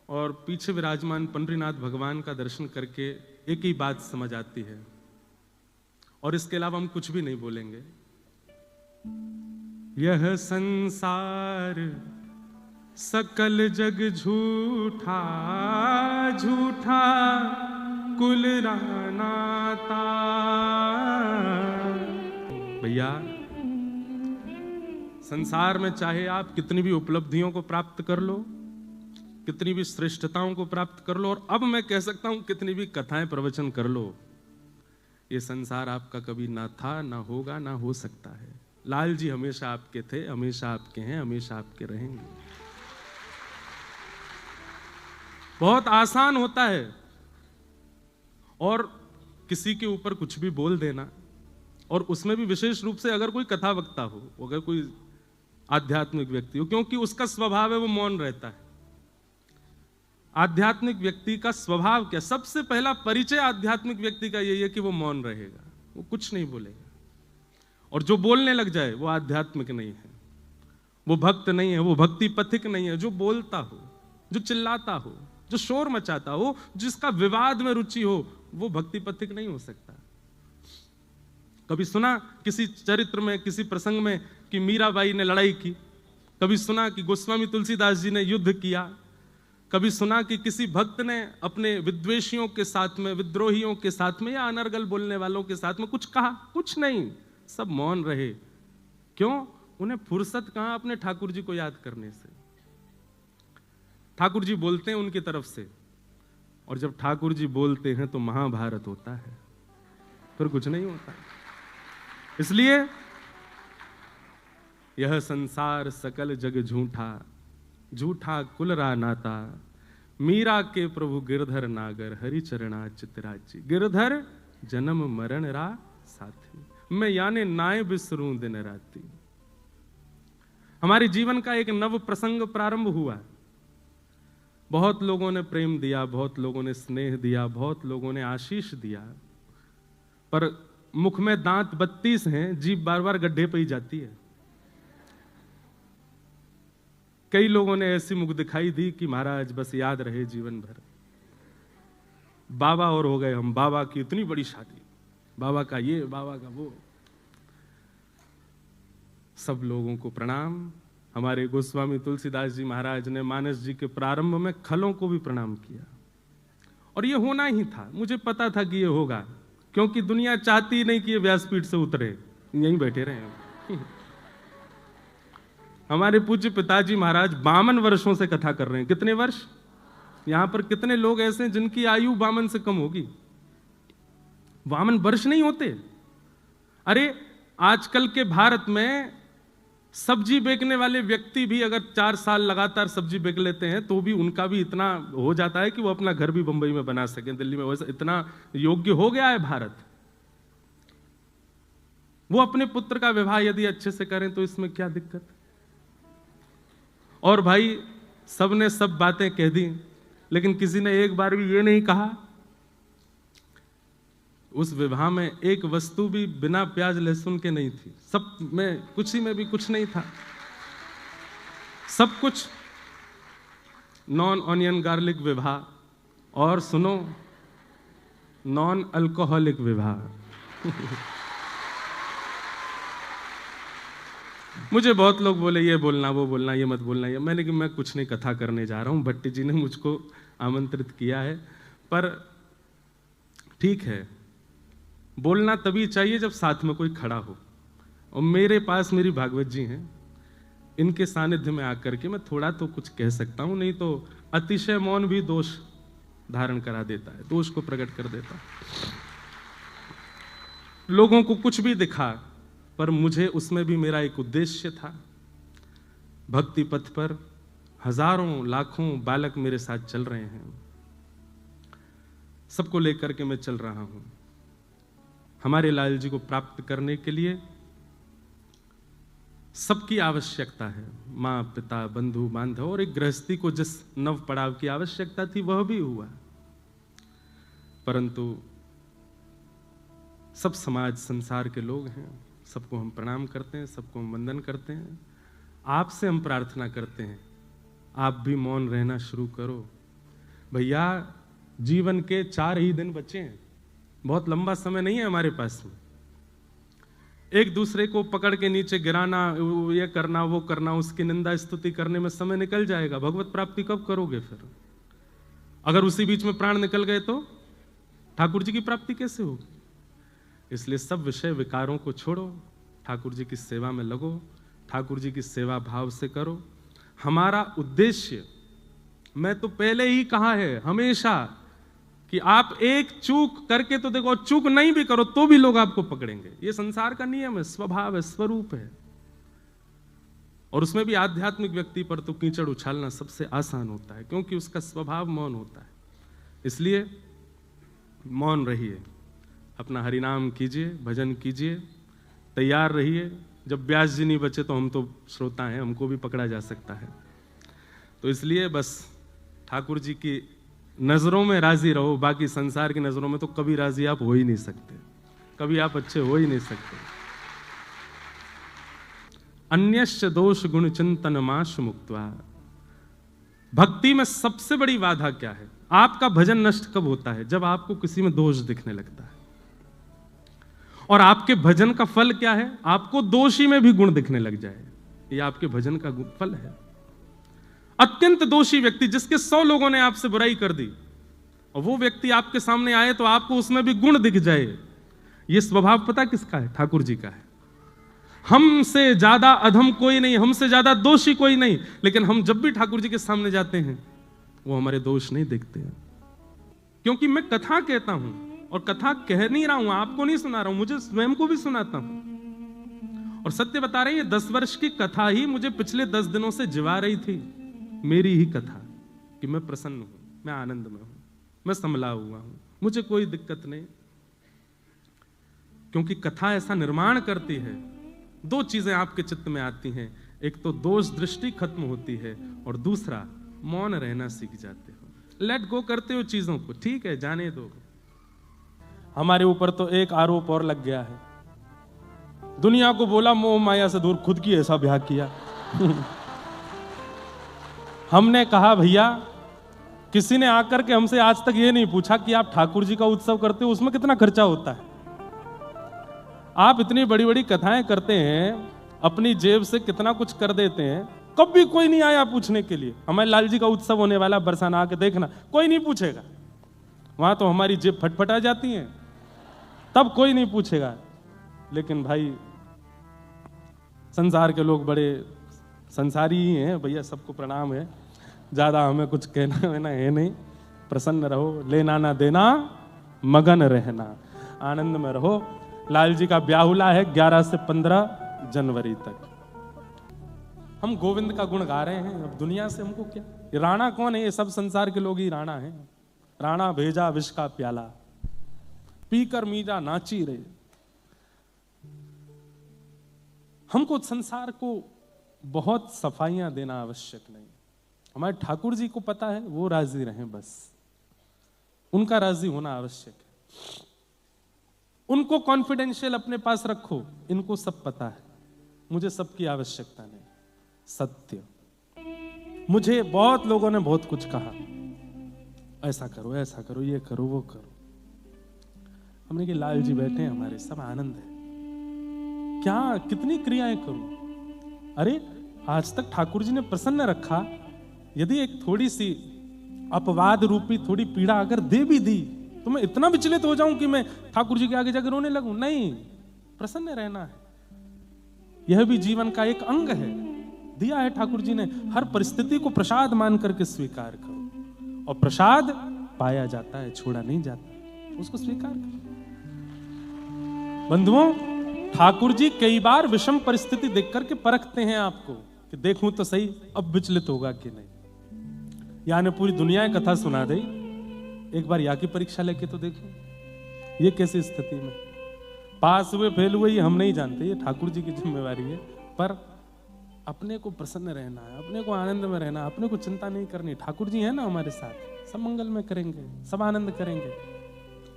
और पीछे विराजमान पंडरीनाथ भगवान का दर्शन करके एक ही बात समझ आती है, और इसके अलावा हम कुछ भी नहीं बोलेंगे। यह संसार सकल जग झूठा, झूठा कुल नाता। भैया, संसार में चाहे आप कितनी भी उपलब्धियों को प्राप्त कर लो, कितनी भी श्रेष्ठताओं को प्राप्त कर लो, और अब मैं कह सकता हूं कितनी भी कथाएं प्रवचन कर लो, ये संसार आपका कभी ना था, ना होगा, ना हो सकता है। लाल जी हमेशा आपके थे, हमेशा आपके हैं, हमेशा आपके रहेंगे। बहुत आसान होता है और किसी के ऊपर कुछ भी बोल देना, और उसमें भी विशेष रूप से अगर कोई कथा वक्ता हो, अगर कोई आध्यात्मिक व्यक्ति हो, क्योंकि उसका स्वभाव है वो मौन रहता है। आध्यात्मिक व्यक्ति का स्वभाव क्या? सबसे पहला परिचय आध्यात्मिक व्यक्ति का यही है कि वो मौन रहेगा, वो कुछ नहीं बोलेगा। और जो बोलने लग जाए वो आध्यात्मिक नहीं है, वो भक्त नहीं है, वो भक्ति पथिक नहीं है। जो बोलता हो, जो चिल्लाता हो, जो शोर मचाता हो, जिसका विवाद में रुचि हो, वो भक्ति पथिक नहीं हो सकता। कभी सुना किसी चरित्र में, किसी प्रसंग में कि मीराबाई ने लड़ाई की? कभी सुना कि गोस्वामी तुलसीदास जी ने युद्ध किया? कभी सुना कि किसी भक्त ने अपने विद्वेषियों के साथ में, विद्रोहियों के साथ में, या अनर्गल बोलने वालों के साथ में कुछ कहा? कुछ नहीं, सब मौन रहे। क्यों? उन्हें फुर्सत कहां अपने ठाकुर जी को याद करने से। ठाकुर जी बोलते हैं उनकी तरफ से, और जब ठाकुर जी बोलते हैं तो महाभारत होता है, फिर कुछ नहीं होता। इसलिए यह संसार सकल जग झूठा, झूठा कुल रा नाता। मीरा के प्रभु गिरधर नागर, हरि चरणा चितराची। गिरधर जन्म मरण रा साथी, मैं यानी नाय बिसरूं दिन राती। हमारे जीवन का एक नव प्रसंग प्रारंभ हुआ। बहुत लोगों ने प्रेम दिया, बहुत लोगों ने स्नेह दिया, बहुत लोगों ने आशीष दिया, पर मुख में दांत 32 हैं, जीभ बार बार गड्ढे पे ही जाती है। कई लोगों ने ऐसी मुख दिखाई दी कि महाराज बस याद रहे जीवन भर। बाबा और हो गए हम, बाबा की इतनी बड़ी शादी, बाबा का ये, बाबा का वो। सब लोगों को प्रणाम। हमारे गोस्वामी तुलसीदास जी महाराज ने मानस जी के प्रारंभ में खलों को भी प्रणाम किया, और ये होना ही था। मुझे पता था कि ये होगा, क्योंकि दुनिया चाहती नहीं कि ये व्यासपीठ से उतरे, यहीं बैठे रहे। हमारे पूज्य पिताजी महाराज 52 वर्षों से कथा कर रहे हैं। कितने वर्ष? यहां पर कितने लोग ऐसे हैं जिनकी आयु 52 से कम होगी? 52 वर्ष नहीं होते। अरे आजकल के भारत में सब्जी बेचने वाले व्यक्ति भी अगर 4 साल लगातार सब्जी बेच लेते हैं तो भी उनका भी इतना हो जाता है कि वो अपना घर भी बंबई में बना सकें, दिल्ली में। वैसे इतना योग्य हो गया है भारत। वो अपने पुत्र का विवाह यदि अच्छे से करें तो इसमें क्या दिक्कत? और भाई सबने सब बातें कह दी, लेकिन किसी ने एक बार भी ये नहीं कहा उस विवाह में एक वस्तु भी बिना प्याज लहसुन के नहीं थी। सब में, कुछ ही में भी कुछ नहीं था, सब कुछ नॉन ऑनियन गार्लिक विवाह, और सुनो, नॉन अल्कोहलिक विवाह। मुझे बहुत लोग बोले ये बोलना, वो बोलना, ये मत बोलना, ये। मैंने कि मैं कुछ नहीं, कथा करने जा रहा हूं। भट्टी जी ने मुझको आमंत्रित किया है, पर ठीक है, बोलना तभी चाहिए जब साथ में कोई खड़ा हो। और मेरे पास मेरी भागवत जी हैं, इनके सानिध्य में आकर के मैं थोड़ा तो कुछ कह सकता हूं, नहीं तो अतिशय मौन भी दोष धारण करा देता है, दोष को प्रकट कर देता है। लोगों को कुछ भी दिखा, पर मुझे उसमें भी मेरा एक उद्देश्य था। भक्ति पथ पर हजारों लाखों बालक मेरे साथ चल रहे हैं, सबको लेकर के मैं चल रहा हूं। हमारे लाल जी को प्राप्त करने के लिए सबकी आवश्यकता है, माँ पिता बंधु बांधव, और एक गृहस्थी को जिस नव पड़ाव की आवश्यकता थी वह भी हुआ। परंतु सब समाज संसार के लोग हैं, सबको हम प्रणाम करते हैं, सबको हम वंदन करते हैं। आपसे हम प्रार्थना करते हैं, आप भी मौन रहना शुरू करो। भैया जीवन के 4 ही दिन बचे हैं, बहुत लंबा समय नहीं है हमारे पास में। एक दूसरे को पकड़ के नीचे गिराना, ये करना वो करना, उसकी निंदा स्तुति करने में समय निकल जाएगा। भगवत प्राप्ति कब करोगे फिर? अगर उसी बीच में प्राण निकल गए तो ठाकुर जी की प्राप्ति कैसे होगी? इसलिए सब विषय विकारों को छोड़ो, ठाकुर जी की सेवा में लगो, ठाकुर जी की सेवा भाव से करो। हमारा उद्देश्य, मैं तो पहले ही कहा है हमेशा कि आप एक चूक करके तो देखो, चूक नहीं भी करो तो भी लोग आपको पकड़ेंगे। ये संसार का नियम है, स्वभाव है, स्वरूप है। और उसमें भी आध्यात्मिक व्यक्ति पर तो कीचड़ उछालना सबसे आसान होता है, क्योंकि उसका स्वभाव मौन होता है। इसलिए मौन रहिए, अपना हरिनाम कीजिए, भजन कीजिए, तैयार रहिए। जब व्यास जी नहीं बचे तो हम तो श्रोता हैं, हमको भी पकड़ा जा सकता है। तो इसलिए बस ठाकुर जी की नजरों में राजी रहो, बाकी संसार की नजरों में तो कभी राजी आप हो ही नहीं सकते, कभी आप अच्छे हो ही नहीं सकते। अन्यश्च दोष गुण चिंतन माश मुक्त्वा। भक्ति में सबसे बड़ी बाधा क्या है? आपका भजन नष्ट कब होता है? जब आपको किसी में दोष दिखने लगता है। और आपके भजन का फल क्या है? आपको दोषी में भी गुण दिखने लग जाए, ये आपके भजन का फल है। अत्यंत दोषी व्यक्ति, जिसके 100 लोगों ने आपसे बुराई कर दी, और वो व्यक्ति आपके सामने आए तो आपको उसमें भी गुण दिख जाए, ये स्वभाव पता किसका है? ठाकुर जी का है। हमसे ज्यादा अधम कोई नहीं, हमसे ज्यादा दोषी कोई नहीं, लेकिन हम जब भी ठाकुर जी के सामने जाते हैं वो हमारे दोष नहीं देखते हैं। क्योंकि मैं कथा कहता हूं, और कथा कह नहीं रहा हूं, आपको नहीं सुना रहा हूं, मुझे स्वयं को भी सुनाता हूं। और सत्य बता रहे हैं, 10 वर्ष की कथा ही मुझे पिछले 10 दिनों से जिवा रही थी, मेरी ही कथा, कि मैं प्रसन्न हूं, मैं आनंद में हूं, मैं संभला हुआ हूं, मुझे कोई दिक्कत नहीं। क्योंकि कथा ऐसा निर्माण करती है, 2 चीजें आपके चित्त में आती हैं, एक तो दोष दृष्टि खत्म होती है, और दूसरा मौन रहना सीख जाते हो, लेट गो करते हो चीजों को, ठीक है जाने दो। हमारे ऊपर तो एक आरोप और लग गया है, दुनिया को बोला मोह माया से दूर, खुद की ऐसा ब्याह किया। हमने कहा भैया, किसी ने आकर के हमसे आज तक ये नहीं पूछा कि आप ठाकुर जी का उत्सव करते हो, उसमें कितना खर्चा होता है। आप इतनी बड़ी बड़ी कथाएं करते हैं, अपनी जेब से कितना कुछ कर देते हैं, कभी कोई नहीं आया पूछने के लिए। हमारे लाल जी का उत्सव होने वाला, बरसाना आके देखना, कोई नहीं पूछेगा। वहां तो हमारी जेब फटफटा जाती है, तब कोई नहीं पूछेगा। लेकिन भाई संसार के लोग बड़े संसारी ही हैं भैया, सबको प्रणाम है, ज्यादा हमें कुछ कहना वेना है नहीं। प्रसन्न रहो, लेना ना देना, मगन रहना, आनंद में रहो। लाल जी का ब्याहुला है 11 से 15 जनवरी तक। हम गोविंद का गुण गा रहे हैं, अब दुनिया से हमको क्या? ये राणा कौन है? ये सब संसार के लोग ही राणा हैं। राणा भेजा विष का प्याला, पीकर मीरा नाची रहे। हमको संसार को बहुत सफाइयां देना आवश्यक नहीं। हमारे ठाकुर जी को पता है, वो राजी रहें, बस उनका राजी होना आवश्यक है। उनको कॉन्फिडेंशियल अपने पास रखो, इनको सब पता है, मुझे सबकी आवश्यकता नहीं। सत्य, मुझे बहुत लोगों ने बहुत कुछ कहा, ऐसा करो, ऐसा करो, ये करो, वो करो। हमने कहा लाल जी बैठे हैं हमारे, सब आनंद है, क्या कितनी क्रियाएं करूं? अरे आज तक ठाकुर जी ने प्रसन्न रखा, यदि एक थोड़ी सी अपवाद रूपी थोड़ी पीड़ा अगर दे भी दी तो मैं इतना विचलित हो जाऊं कि मैं ठाकुर जी के आगे जाकर रोने लगूं? नहीं, प्रसन्न रहना है। यह भी जीवन का एक अंग है, दिया है ठाकुर जी ने। हर परिस्थिति को प्रसाद मान करके स्वीकार करो, और प्रसाद पाया जाता है, छोड़ा नहीं जाता, उसको स्वीकार करो। बंधुओं, ठाकुर जी कई बार विषम परिस्थिति देख करके परखते हैं आपको कि देखूं तो सही अब विचलित होगा कि नहीं। यानी पूरी दुनिया कथा सुना दे, एक बार या की परीक्षा लेके तो देखो ये कैसी स्थिति में पास हुए फेल हुए ये हम नहीं जानते, ये ठाकुर जी की जिम्मेवारी है। पर अपने को प्रसन्न रहना है, अपने को आनंद में रहना, अपने को चिंता नहीं करनी। ठाकुर जी है ना हमारे साथ, सब मंगल में करेंगे, सब आनंद करेंगे।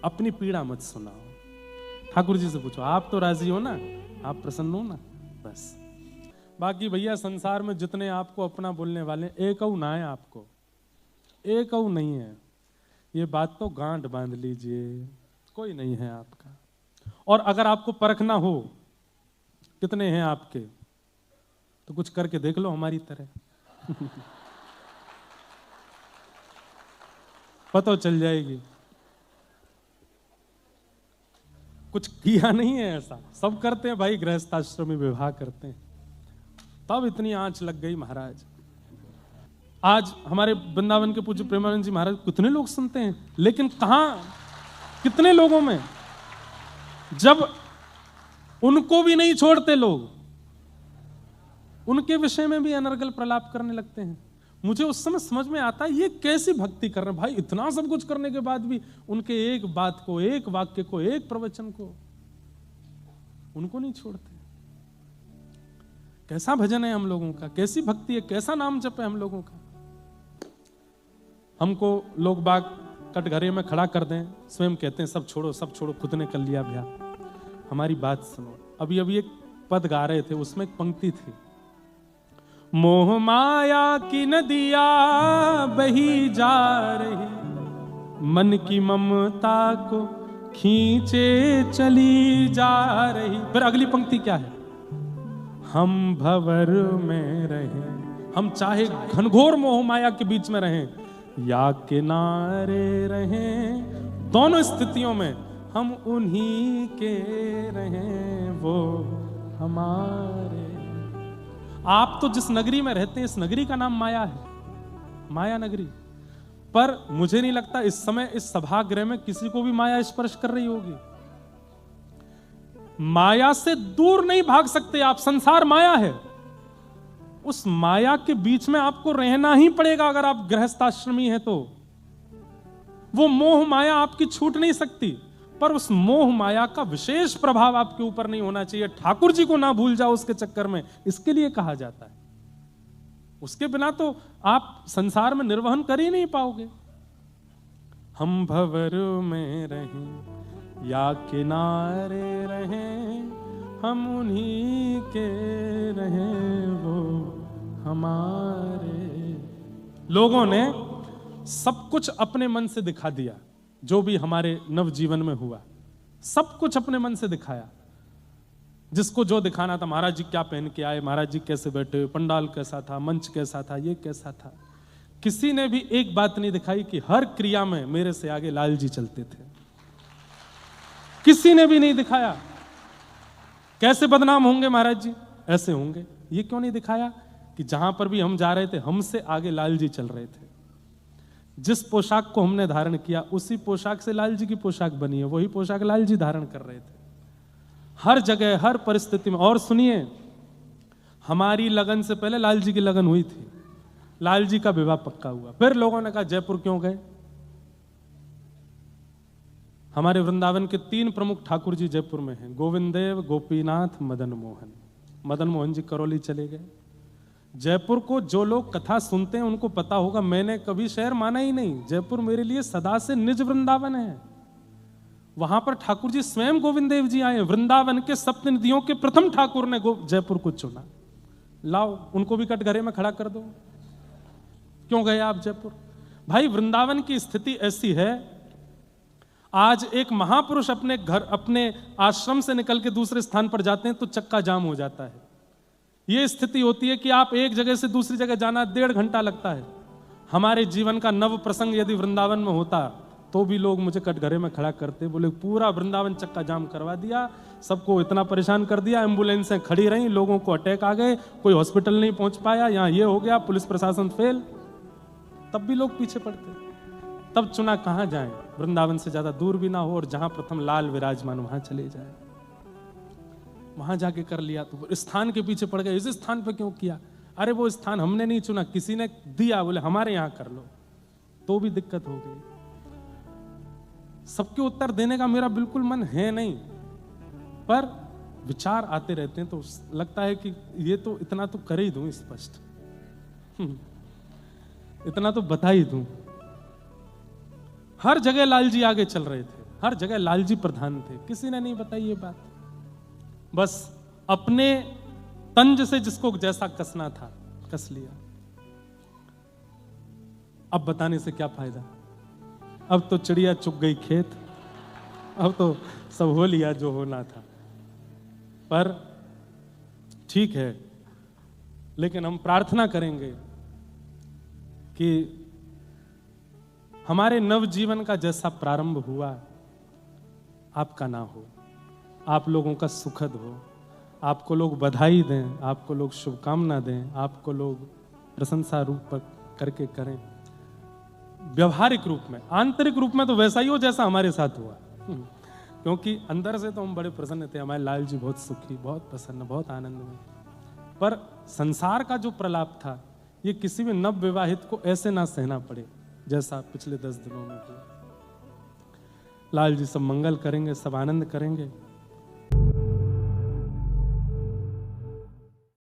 अपनी पीड़ा मत सुनाओ, ठाकुर जी से पूछो, आप तो राजी हो ना, आप प्रसन्न हो ना, बस। बाकी भैया संसार में जितने आपको अपना बोलने वाले, एक ना है आपको, एक और नहीं है। ये बात तो गांठ बांध लीजिए, कोई नहीं है आपका। और अगर आपको परखना हो कितने हैं आपके, तो कुछ करके देख लो हमारी तरह। पता चल जाएगी। कुछ किया नहीं है ऐसा, सब करते हैं भाई, गृहस्थाश्रमी विवाह करते हैं, तब इतनी आंच लग गई महाराज। आज हमारे वृंदावन के पूज्य प्रेमानंद जी महाराज कितने लोग सुनते हैं, लेकिन कहां, कितने लोगों में, जब उनको भी नहीं छोड़ते लोग, उनके विषय में भी अनर्गल प्रलाप करने लगते हैं। मुझे उस समय समझ में आता है ये कैसी भक्ति कर रहे हैं भाई, इतना सब कुछ करने के बाद भी उनके एक बात को, एक वाक्य को, एक प्रवचन को उनको नहीं छोड़ते। कैसा भजन है हम लोगों का, कैसी भक्ति है, कैसा नाम जप है हम लोगों का। हमको लोग बाग कटघरे में खड़ा कर दें, स्वयं कहते हैं सब छोड़ो सब छोड़ो, खुद ने कर लिया ब्याह। हमारी बात सुनो, अभी अभी एक पद गा रहे थे, उसमें एक पंक्ति थी, मोह माया की नदिया बही जा रही, मन की ममता को खींचे चली जा रही। फिर अगली पंक्ति क्या है, हम भंवर में रहें, हम चाहे घनघोर मोह माया के बीच में रहें या किनारे रहें, दोनों स्थितियों में हम उन्हीं के रहें, वो हमारे। आप तो जिस नगरी में रहते हैं इस नगरी का नाम माया है, माया नगरी। पर मुझे नहीं लगता इस समय इस सभागृह में किसी को भी माया स्पर्श कर रही होगी। माया से दूर नहीं भाग सकते आप, संसार माया है, उस माया के बीच में आपको रहना ही पड़ेगा। अगर आप गृहस्थाश्रमी हैं तो वो मोह माया आपकी छूट नहीं सकती, पर उस मोह माया का विशेष प्रभाव आपके ऊपर नहीं होना चाहिए। ठाकुर जी को ना भूल जाओ उसके चक्कर में, इसके लिए कहा जाता है। उसके बिना तो आप संसार में निर्वहन कर ही नहीं पाओगे। हम भंवर में रहें या किनारे रहें, हम उन्हीं के रहें, वो हमारे। लोगों ने सब कुछ अपने मन से दिखा दिया, जो भी हमारे नव जीवन में हुआ सब कुछ अपने मन से दिखाया। जिसको जो दिखाना था, महाराज जी क्या पहन के आए, महाराज जी कैसे बैठे, पंडाल कैसा था, मंच कैसा था, ये कैसा था। किसी ने भी एक बात नहीं दिखाई कि हर क्रिया में मेरे से आगे लाल जी चलते थे। किसी ने भी नहीं दिखाया। कैसे बदनाम होंगे महाराज जी, ऐसे होंगे। ये क्यों नहीं दिखाया कि जहां पर भी हम जा रहे थे हमसे आगे लाल जी चल रहे थे। जिस पोशाक को हमने धारण किया उसी पोशाक से लाल जी की पोशाक बनी है, वही पोशाक लाल जी धारण कर रहे थे हर जगह, हर परिस्थिति में। और सुनिए, हमारी लगन से पहले लाल जी की लगन हुई थी, लाल जी का विवाह पक्का हुआ। फिर लोगों ने कहा जयपुर क्यों गए। हमारे वृंदावन के 3 प्रमुख ठाकुर जी जयपुर में हैं, गोविंद देव, गोपीनाथ, मदन मोहन। मदन मोहन जी करौली चले गए। जयपुर को जो लोग कथा सुनते हैं उनको पता होगा, मैंने कभी शहर माना ही नहीं। जयपुर मेरे लिए सदा से निज वृंदावन है। वहां पर ठाकुर जी स्वयं गोविंद देव जी आए। वृंदावन के सप्तनिधियों के प्रथम ठाकुर ने जयपुर को चुना। लाओ उनको भी कटघरे में खड़ा कर दो। क्यों गए आप जयपुर? भाई वृंदावन की स्थिति ऐसी है, आज एक महापुरुष अपने घर, अपने आश्रम से निकल के दूसरे स्थान पर जाते हैं तो चक्का जाम हो जाता है। यह स्थिति होती है कि आप एक जगह से दूसरी जगह जाना 1.5 घंटा लगता है। हमारे जीवन का नव प्रसंग यदि वृंदावन में होता तो भी लोग मुझे कटघरे में खड़ा करते, बोले पूरा वृंदावन चक्का जाम करवा दिया, सबको इतना परेशान कर दिया, एम्बुलेंसें खड़ी रहीं, लोगों को अटैक आ गए, कोई हॉस्पिटल नहीं पहुंच पाया, यहां ये हो गया, पुलिस प्रशासन फेल। तब भी लोग पीछे पड़ते। तब चुना कहां जाएं, वृंदावन से ज्यादा दूर भी ना हो और जहां प्रथम लाल विराजमान वहां चले जाए। वहां जाके कर लिया तो स्थान के पीछे पड़ गए। इस स्थान पे क्यों किया? अरे वो स्थान हमने नहीं चुना, किसी ने दिया, बोले हमारे यहां कर लो, तो भी दिक्कत हो गई। सबके उत्तर देने का मेरा बिल्कुल मन है नहीं, पर विचार आते रहते हैं तो लगता है कि ये तो इतना तो कर ही दूं स्पष्ट, इतना तो बता ही दूं। हर जगह लाल जी आगे चल रहे थे, हर जगह लाल जी प्रधान थे, किसी ने नहीं बताई ये बात। बस अपने तंज से जिसको जैसा कसना था कस लिया। अब बताने से क्या फायदा, अब तो चिड़िया चुग गई खेत, अब तो सब हो लिया जो होना था। पर ठीक है, लेकिन हम प्रार्थना करेंगे कि हमारे नवजीवन का जैसा प्रारंभ हुआ आपका ना हो, आप लोगों का सुखद हो, आपको लोग बधाई दें, आपको लोग शुभकामना दें, आपको लोग प्रशंसा रूप करके करें, व्यवहारिक रूप में। आंतरिक रूप में तो वैसा ही हो जैसा हमारे साथ हुआ, क्योंकि अंदर से तो हम बड़े प्रसन्न थे, हमारे लाल जी बहुत सुखी, बहुत प्रसन्न, बहुत आनंद में। पर संसार का जो प्रलाप था, ये किसी भी नव विवाहित को ऐसे ना सहना पड़े जैसा पिछले 10 दिनों में हुआ। लाल जी सब मंगल करेंगे, सब आनंद करेंगे।